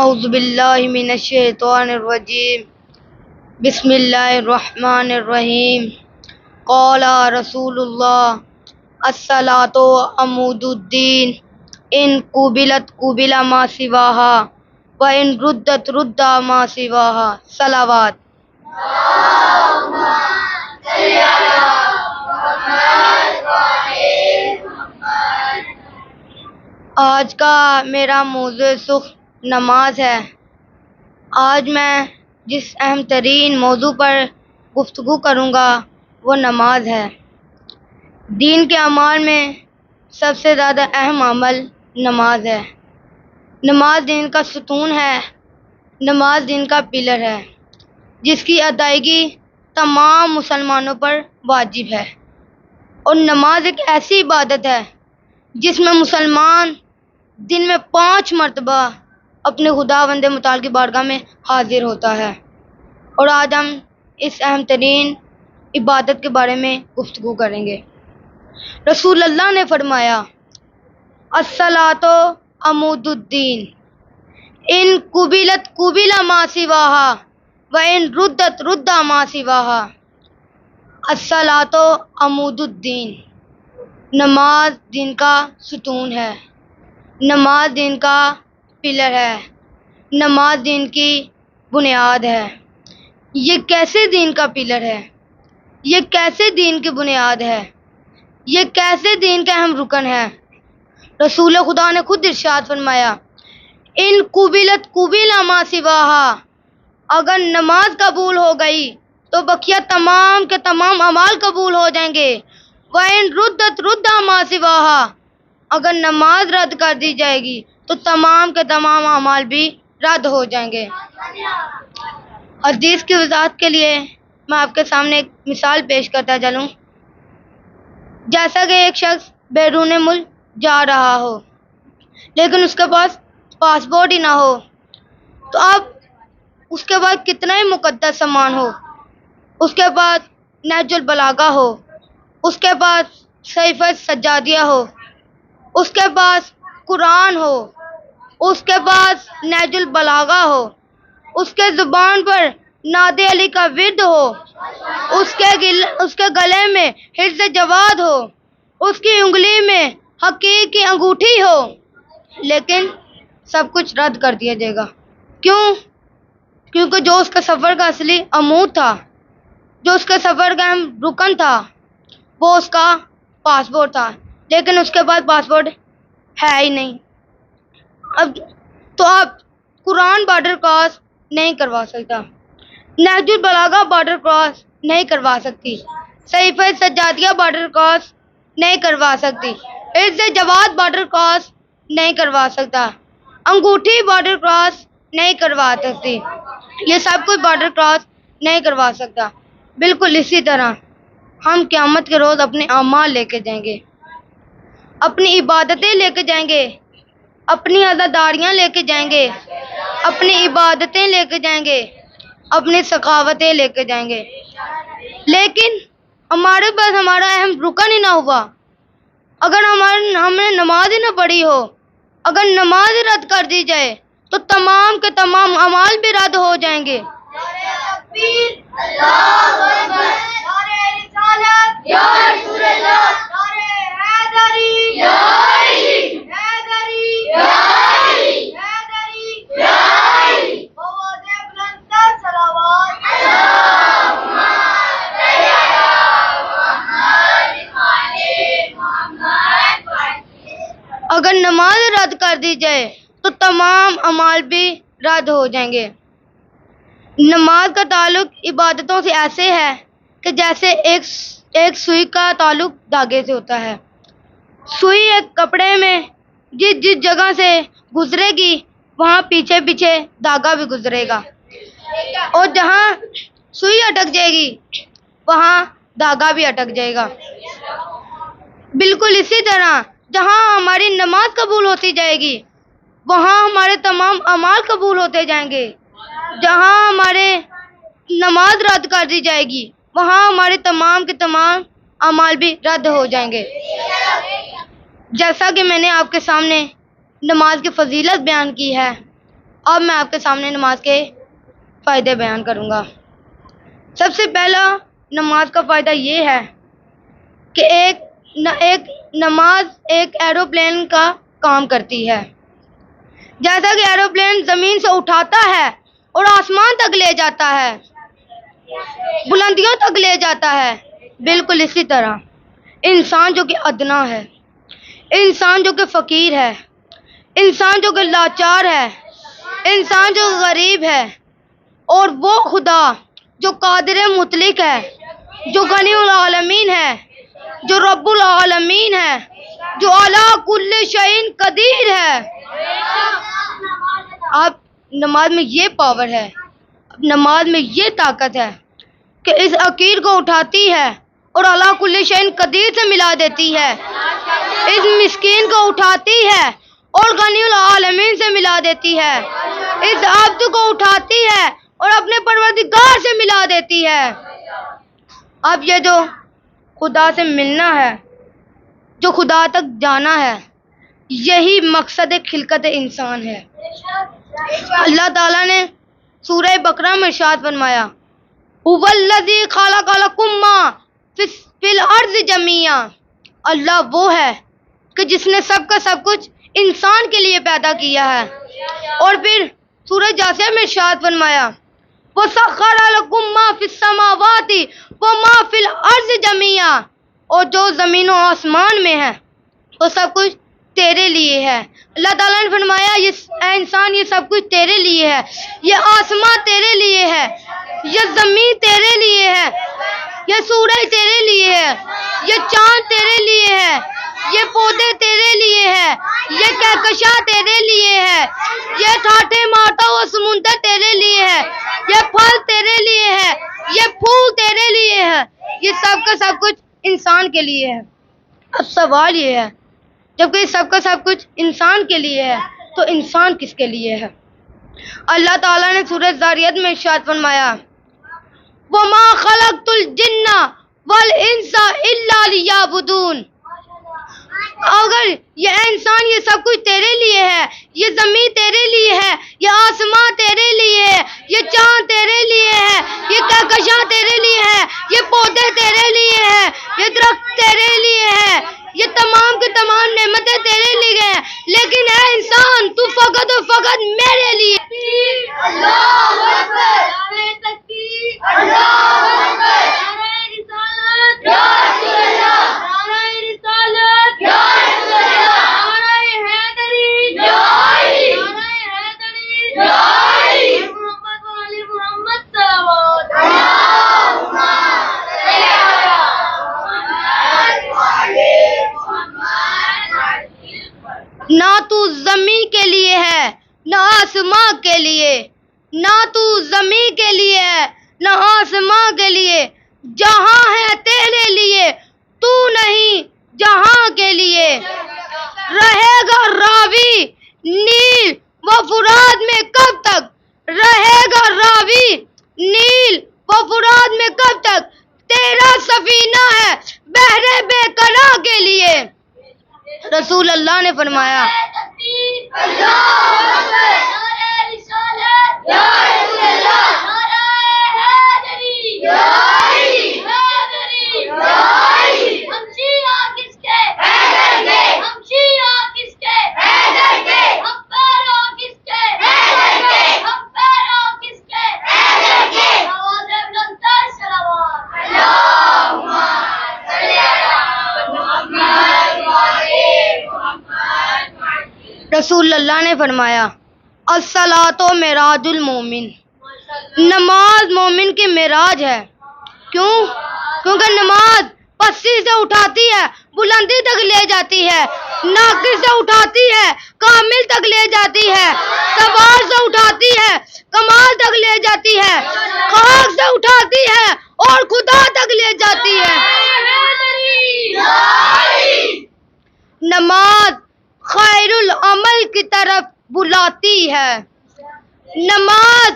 اعوذ باللہ من الشیطان الرجیم بسم اللہ الرحمن الرحیم قال رسول اللہ الصلاۃ عمود الدین ان قبلت قبل ما سواها وان ردت رد ما سواها صلوات۔ آج کا میرا موضوع سخن نماز ہے۔ آج میں جس اہم ترین موضوع پر گفتگو کروں گا وہ نماز ہے۔ دین کے اعمال میں سب سے زیادہ اہم عمل نماز ہے۔ نماز دین کا ستون ہے، نماز دین کا پلر ہے، جس کی ادائیگی تمام مسلمانوں پر واجب ہے، اور نماز ایک ایسی عبادت ہے جس میں مسلمان دن میں 5 مرتبہ اپنے خداوند متعال کی بارگاہ میں حاضر ہوتا ہے، اور آج ہم اس اہم ترین عبادت کے بارے میں گفتگو کریں گے۔ رسول اللہ نے فرمایا الصلاۃ عمود الدین ان قبلت قبل ما سواها وان ردت رد ما سواها۔ الصلاۃ عمود الدین، نماز دین کا ستون ہے، نماز دین کا پلر ہے، نماز دین کی بنیاد ہے۔ یہ کیسے دین کا پلر ہے؟ یہ کیسے دین کی بنیاد ہے؟ یہ کیسے دین کا اہم رکن ہے؟ رسول خدا نے خود ارشاد فرمایا ان قبلت قبل ما سواها، اگر نماز قبول ہو گئی تو بقیہ تمام کے تمام اعمال قبول ہو جائیں گے۔ وَإِن رُدَّتْ رُدَّ مَا سِوَاهَا، اگر نماز رد کر دی جائے گی تو تمام کے تمام اعمال بھی رد ہو جائیں گے۔ حدیث کی وضاحت کے لیے میں آپ کے سامنے ایک مثال پیش کرتا چلوں۔ جیسا کہ ایک شخص بیرون ملک جا رہا ہو لیکن اس کے پاس پاسپورٹ ہی نہ ہو، تو اب اس کے بعد کتنا ہی مقدس سامان ہو، اس کے بعد نہج البلاغہ ہو، اس کے پاس صحیفہ سجادیہ ہو، اس کے پاس قرآن ہو، اس کے پاس نہج البلاغہ ہو، اس کے زبان پر ناد علی کا ورد ہو، اس کے گلے میں حرز جواد ہو، اس کی انگلی میں حقیق کی انگوٹھی ہو، لیکن سب کچھ رد کر دیا جائے گا۔ کیوں؟ کیونکہ جو اس کے سفر کا اصلی عمود تھا، جو اس کے سفر کا اہم رکن تھا، وہ اس کا پاسپورٹ تھا، لیکن اس کے پاس پاسپورٹ ہے ہی نہیں۔ تو آپ قرآن بارڈر کراس نہیں کروا سکتا، نہج البلاغہ بارڈر کراس نہیں کروا سکتی، صحیفہ سجادیہ بارڈر کراس نہیں کروا سکتی، حرز جواد بارڈر کراس نہیں کروا سکتا، انگوٹھی بارڈر کراس نہیں کروا سکتی، یہ سب کچھ بارڈر کراس نہیں کروا سکتا۔ بالکل اسی طرح ہم قیامت کے روز اپنے اعمال لے کے جائیں گے، اپنی عبادتیں لے کے جائیں گے، اپنی عزاداریاں لے کے جائیں گے، اپنی عبادتیں لے کے جائیں گے، اپنی سخاوتیں لے کے جائیں گے، لیکن ہمارے پاس ہمارا اہم رکن ہی نہ ہوا، اگر ہم نے نماز ہی نہ پڑھی ہو، اگر نماز ہی رد کر دی جائے تو تمام کے تمام اعمال بھی رد ہو جائیں گے۔ اگر نماز رد کر دی جائے تو تمام اعمال بھی رد ہو جائیں گے۔ نماز کا تعلق عبادتوں سے ایسے ہے کہ جیسے ایک سوئی کا تعلق دھاگے سے ہوتا ہے۔ سوئی ایک کپڑے میں جس جگہ سے گزرے گی وہاں پیچھے پیچھے دھاگا بھی گزرے گا، اور جہاں سوئی اٹک جائے گی وہاں دھاگا بھی اٹک جائے گا۔ بالکل اسی طرح جہاں ہماری نماز قبول ہوتی جائے گی وہاں ہمارے تمام اعمال قبول ہوتے جائیں گے، جہاں ہمارے نماز رد کر دی جائے گی وہاں ہمارے تمام کے تمام اعمال بھی رد ہو جائیں گے۔ جیسا کہ میں نے آپ کے سامنے نماز کی فضیلت بیان کی ہے، اب میں آپ کے سامنے نماز کے فائدے بیان کروں گا۔ سب سے پہلا نماز کا فائدہ یہ ہے کہ ایک نماز ایک ایروپلین کا کام کرتی ہے۔ جیسا کہ ایروپلین زمین سے اٹھاتا ہے اور آسمان تک لے جاتا ہے، بلندیوں تک لے جاتا ہے، بالکل اسی طرح انسان جو کہ ادنا ہے، انسان جو کہ فقیر ہے، انسان جو کہ لاچار ہے، انسان جو غریب ہے، اور وہ خدا جو قادر مطلق ہے، جو غنی العالمین ہے، جو رب العالمین ہے، جو علی کل شیء قدیر ہے۔ اب نماز میں یہ پاور ہے، نماز میں یہ طاقت ہے کہ اس عقیر کو اٹھاتی ہے اور علی کل شیء قدیر سے ملا دیتی ہے، اس مسکین کو اٹھاتی ہے اور غنی العالمین سے ملا دیتی ہے، اس عبد کو اٹھاتی ہے اور اپنے پروردگار سے ملا دیتی ہے۔ اب یہ جو خدا سے ملنا ہے، جو خدا تک جانا ہے، یہی مقصد خلقت انسان ہے۔ اللہ تعالیٰ نے سورہ بقرہ میں ارشاد فرمایا، هو الذی خلق لکم ما فی الارض جمیعا، اللہ وہ ہے کہ جس نے سب کا سب کچھ انسان کے لیے پیدا کیا ہے۔ اور پھر سورہ جاثیہ میں ارشاد فرمایا، وَسَخَّرَ لَكُم مَّا فِي السَّمَاوَاتِ وَمَا فِي الْأَرْضِ جَمِيعًا، اور جو زمین و آسمان میں ہے وہ سب کچھ تیرے لیے ہے۔ اللہ تعالیٰ نے فرمایا، اے انسان یہ سب کچھ تیرے لیے ہے، یہ آسمان تیرے لیے ہے، یہ زمین تیرے لیے ہے، یہ سورج تیرے لیے ہے، یہ چاند تیرے لیے ہے، یہ پودے تیرے لیے ہے، یہ کہکشاں تیرے لیے ہے، یہ ٹھاٹھے مارتا ہوا سمندر تیرے لیے ہے، یہ پھل تیرے لیے ہے، یہ پھول تیرے لیے ہے، یہ سب کا سب کچھ انسان کے لیے ہے۔ اب سوال یہ ہے، جب کہ سب کا سب کچھ انسان کے لیے ہے تو انسان کس کے لیے ہے؟ اللہ تعالیٰ نے سورہ ذاریات میں ارشاد فرمایا، وَمَا خَلَقْتُ الْجِنَّ وَالْإِنسَ إِلَّا لِيَعْبُدُونِ، اگر یہ انسان یہ سب کچھ تیرے لیے ہے، یہ زمین تیرے لیے ہے، یہ آسمان تیرے لیے ہے، یہ چاند تیرے لیے ہے، یہ کہکشاں تیرے لیے ہے، یہ پودے تیرے لیے ہے، یہ درخت تیرے لیے ہے، یہ تمام کی تمام نعمتیں تیرے لیے ہیں، لیکن اے انسان تو فقط و فقط میرے لیے۔ اللہ اکبر، نعرہ تکبیر، اللہ اکبر، نعرہ رسالت، یا رسول اللہ، نعرہ رسالت، یا رسول اللہ، نعرہ حیدری، یا علی، نعرہ حیدری، یا علی، محمد و علی محمد صلوات، اللہم صل علی محمد و علی محمد۔ نہ تو زمین کے لیے ہے نہ آسمان کے لیے، نہ تو زمین کے لیے ہے نہ آسمان کے لیے، جہاں ہے تیرے لیے تو نہیں جہاں کے لیے، رہے گا راوی نیل و فرات میں کب تک، رہے گا راوی نیل و فرات میں کب تک، تیرا سفینہ ہے بحر بے قرار کے لیے۔ رسول اللہ نے فرمایا، رسول اللہ نے فرمایا، الصلاۃ معراج المومن، نماز مومن کی معراج ہے۔ کیوں؟ کیونکہ نماز پستی سے اٹھاتی ہے، بلندی تک لے جاتی ہے، ناقص سے اٹھاتی ہے، کامل تک لے جاتی ہے، سوال سے اٹھاتی ہے، کمال تک لے جاتی ہے، خاک سے اٹھاتی ہے اور خدا تک لے جاتی ہے۔ نماز خیر العمل کی طرف بلاتی ہے، نماز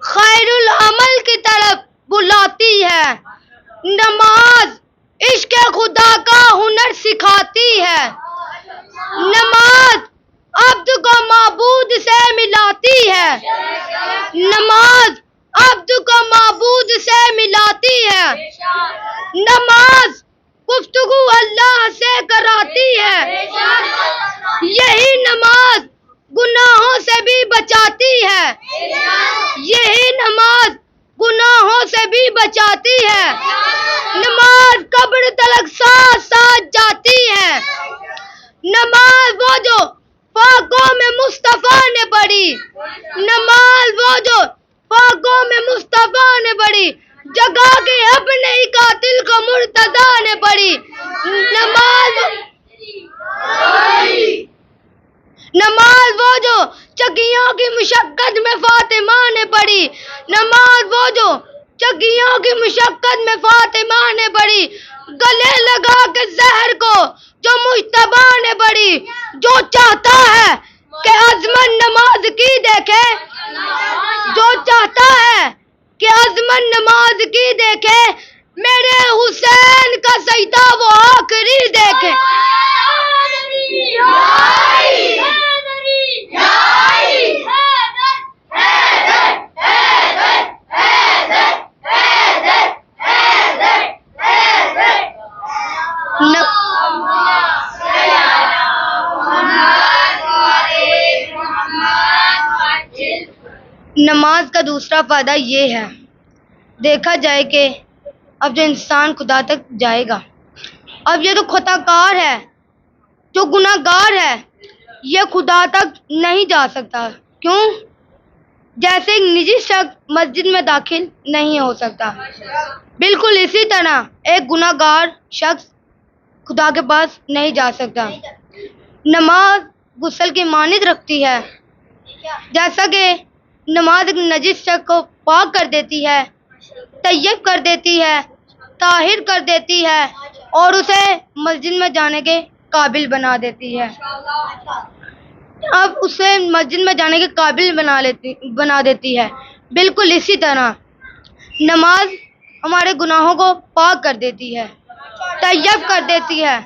خیر العمل کی طرف بلاتی ہے، نماز عشق خدا کا ہنر سکھاتی ہے، نماز عبد کو معبود سے ملاتی ہے. نماز عبد کو معبود سے ملاتی ہے. نماز گفتگو اللہ سے کراتی ہے. یہی نماز گناہوں سے بھی بچاتی ہے. یہی نماز گناہوں سے بھی بچاتی ہے. نماز قبر تلک ساتھ ساتھ جاتی ہے. نماز وہ جو پاکوں میں مصطفیٰ نے پڑھی. نماز وہ جو پاکوں میں مصطفیٰ نے پڑھی. جگا کے اپنے ہی قاتل کو مرتضیٰ نے پڑھی. نماز وہ جو چکیوں کی مشقت میں فاطمہ نے پڑھی. نماز وہ جو چکیوں کی مشقت میں فاطمہ نے پڑھی. گلے لگا کے زہر کو جو مجتبیٰ نے پڑھی. جو چاہتا ہے کہ عظمت نماز کی دیکھے, جو چاہتا ہے کہ عظمت نماز کی دیکھے, میرے حسین کا سجدہ وہ آخری دیکھے. نماز کا دوسرا فائدہ یہ ہے, دیکھا جائے کہ اب جو انسان خدا تک جائے گا, اب یہ تو خطا کار ہے, جو گناہ گار ہے, یہ خدا تک نہیں جا سکتا. کیوں؟ جیسے ایک نجی شخص مسجد میں داخل نہیں ہو سکتا, بالکل اسی طرح ایک گناہ گار شخص خدا کے پاس نہیں جا سکتا. نماز غسل کی مانند رکھتی ہے, جیسا کہ نماز ایک نجس شخص کو پاک کر دیتی ہے, طیب کر دیتی ہے, طاہر کر دیتی ہے اور اسے مسجد میں جانے کے قابل بنا دیتی ہے. اب اسے مسجد میں جانے کے قابل بنا دیتی ہے. بالکل اسی طرح نماز ہمارے گناہوں کو پاک کر دیتی ہے, طیب کر دیتی ہے,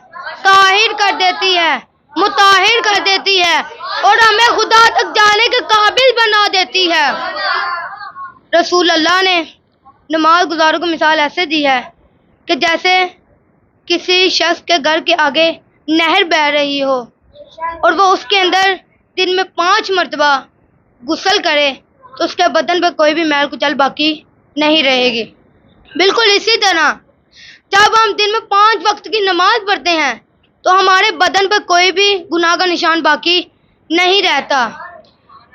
طاہر کر دیتی ہے, مطہر کر دیتی ہے اور ہمیں خدا تک جانے کے قابل بنا دیتی ہے. رسول اللہ نے نماز گزاروں کو مثال ایسے دی ہے کہ جیسے کسی شخص کے گھر کے آگے نہر بہہ رہی ہو اور وہ اس کے اندر دن میں 5 مرتبہ غسل کرے تو اس کے بدن پہ کوئی بھی میل کچل باقی نہیں رہے گی. بالکل اسی طرح جب ہم دن میں 5 وقت کی نماز پڑھتے ہیں تو ہمارے بدن پہ کوئی بھی گناہ کا نشان باقی نہیں رہتا.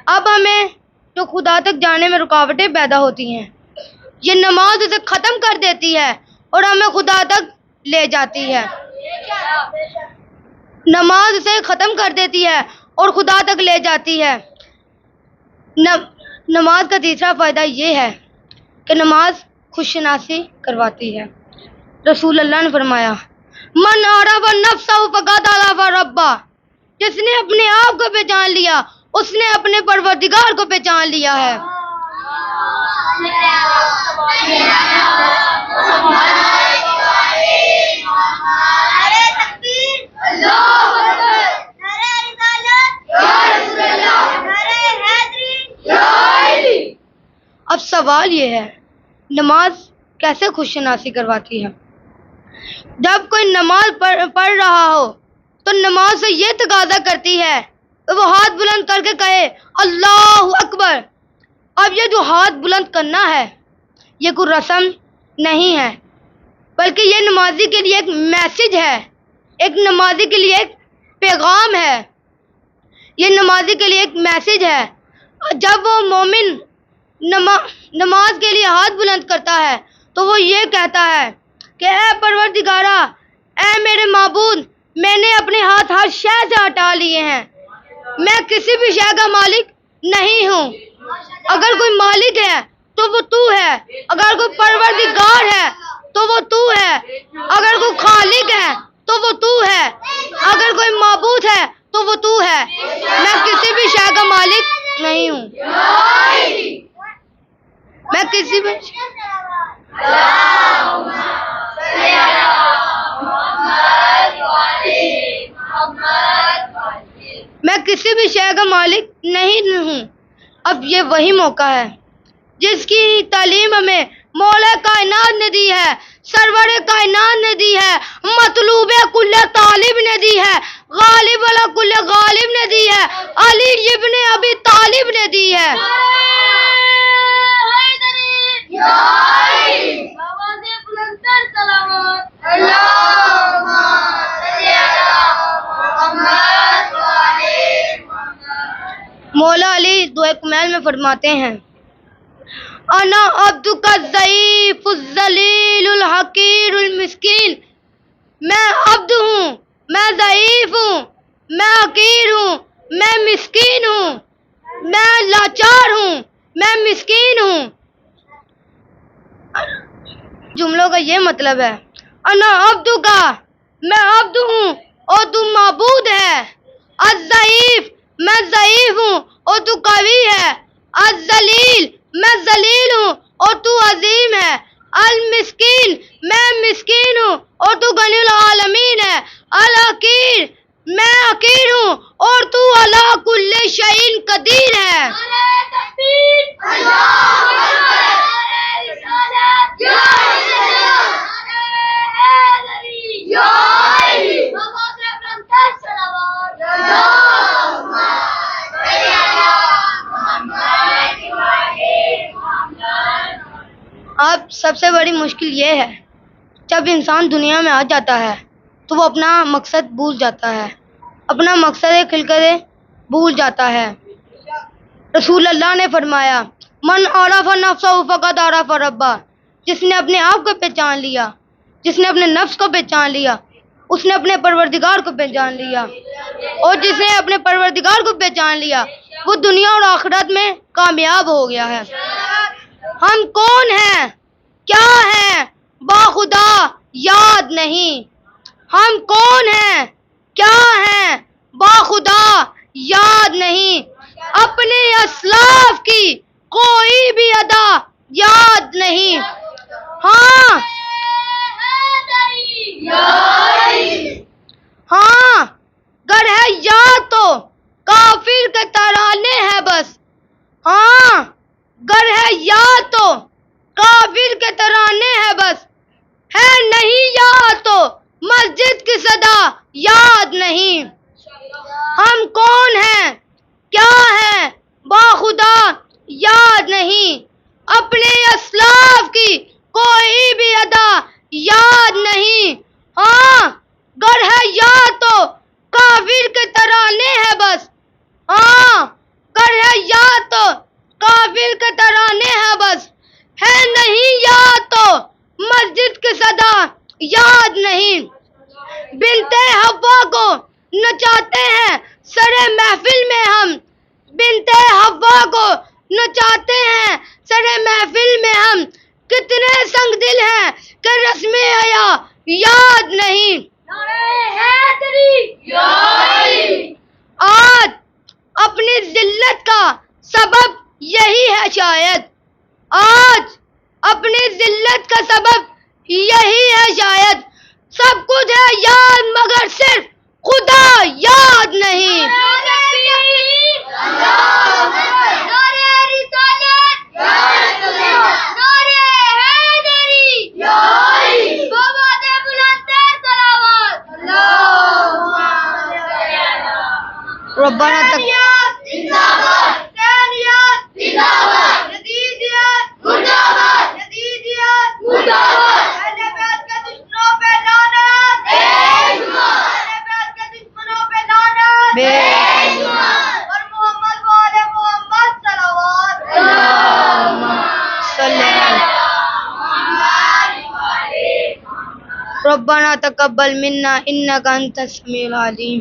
اب ہمیں جو خدا تک جانے میں رکاوٹیں پیدا ہوتی ہیں, یہ نماز اسے ختم کر دیتی ہے اور ہمیں خدا تک لے جاتی ہے. نماز اسے ختم کر دیتی ہے اور خدا تک لے جاتی ہے. نماز کا تیسرا فائدہ یہ ہے کہ نماز خوشناسی کرواتی ہے. رسول اللہ نے فرمایا, من عرف نفسہ فقد عرف ربہ, جس نے اپنے آپ کو پہچان لیا اس نے اپنے پروردگار کو پہچان لیا ہے. اب سوال یہ ہے, نماز کیسے خوشناسی کرواتی ہے؟ جب کوئی نماز پڑھ رہا ہو تو نماز سے یہ تقاضا کرتی ہے کہ وہ ہاتھ بلند کر کے کہے اللہ اکبر. اب یہ جو ہاتھ بلند کرنا ہے یہ کوئی رسم نہیں ہے, بلکہ یہ نمازی کے لیے ایک میسج ہے, ایک نمازی کے لیے ایک پیغام ہے, یہ نمازی کے لیے ایک میسج ہے. جب وہ مومن نماز کے لیے ہاتھ بلند کرتا ہے تو وہ یہ کہتا ہے کہ اے پروردگارا, اے میرے معبود, میں نے اپنے ہاتھ ہر شے سے ہٹا لیے ہیں, میں کسی بھی شے کا مالک نہیں ہوں. اگر کوئی مالک ہے تو وہ تو ہے, اگر کوئی پروردگار ہے تو وہ تو ہے, اگر کوئی خالق ہے تو وہ تو ہے, اگر کوئی معبود ہے تو وہ تو ہے. میں کسی بھی شے کا مالک نہیں ہوں. میں کسی بھی میں کسی بھی شے کا مالک نہیں ہوں. اب یہ وہی موقع ہے جس کی تعلیم ہمیں مولا کائنات نے دی ہے، سرور کائنات نے دی ہے، مطلوب کل طالب نے دی ہے، غالب علی کل غالب نے دی ہے، علی ابن ابی طالب نے دی ہے. مولا علی دعائے کمیل میں فرماتے ہیں، انا عبدک الضعیف الذلیل الحقیر المسکین. میں عبد ہوں، میں ضعیف ہوں، میں حقیر ہوں، میں مسکین ہوں، میں لاچار ہوں، میں مسکین ہوں. جملوں کا یہ مطلب ہے، انا عبدک، میں عبد ہوں اور تو معبود ہے. الضعیف، میں ضعیف ہوں اور تو قوی ہے. الذلیل، میں ذلیل ہوں اور تو عظیم ہے. المسکین، میں مسکین ہوں اور تو غنی العالمین ہے. الحقیر، میں حقیر ہوں اور تو علی کل شیء قدیر ہے. اب سب سے بڑی مشکل یہ ہے، جب انسان دنیا میں آ جاتا ہے تو وہ اپنا مقصد بھول جاتا ہے، اپنا مقصد خلقت بھول جاتا ہے. رسول اللہ نے فرمایا، من عرف نفسہ فقد عرف ربہ. جس نے اپنے آپ کو پہچان لیا، جس نے اپنے نفس کو پہچان لیا، اس نے اپنے پروردگار کو پہچان لیا. اور جس نے اپنے پروردگار کو پہچان لیا وہ دنیا اور آخرت میں کامیاب ہو گیا ہے. ہم کون ہیں، کیا ہیں، باخدا یاد نہیں. ہم کون ہیں، کیا ہیں، باخدا یاد نہیں. اپنے اسلاف کی کوئی بھی ادا یاد نہیں. ہاں ہاں گر ہے یاد تو کافر کے ترانے ہیں بس. ہاں گر ہے یاد تو کافر کے ترانے ہیں بس. ہے نہیں یاد تو مسجد کی صدا یاد نہیں. ہم کون ہیں، کیا ہیں، باخدا یاد نہیں. اپنے اسلاف کی کوئی بھی ادا یاد نہیں. ہاں گر ہے یاد تو کافر کے ترانے ہیں بس. ہاں گر ہے یاد تو کافر کے ترانے ہیں بس. ہے نہیں یاد تو مسجد کی صدا یاد نہیں. بنتے حوا کو نچاتے ہیں سرے محفل میں ہم. بنتے حوا کو نچاتے ہیں سرے محفل میں ہم. کتنے سنگ دل ہیں کہ رسم حیا یاد نہیں. آج اپنی ذلت کا سبب یہی ہے شاید. آج اپنی ذلت کا سبب یہی ہے شاید. سب کچھ ہے یاد مگر صرف خدا یاد نہیں. ربنا تک ربنا تقبل منا انك انت السميع العليم.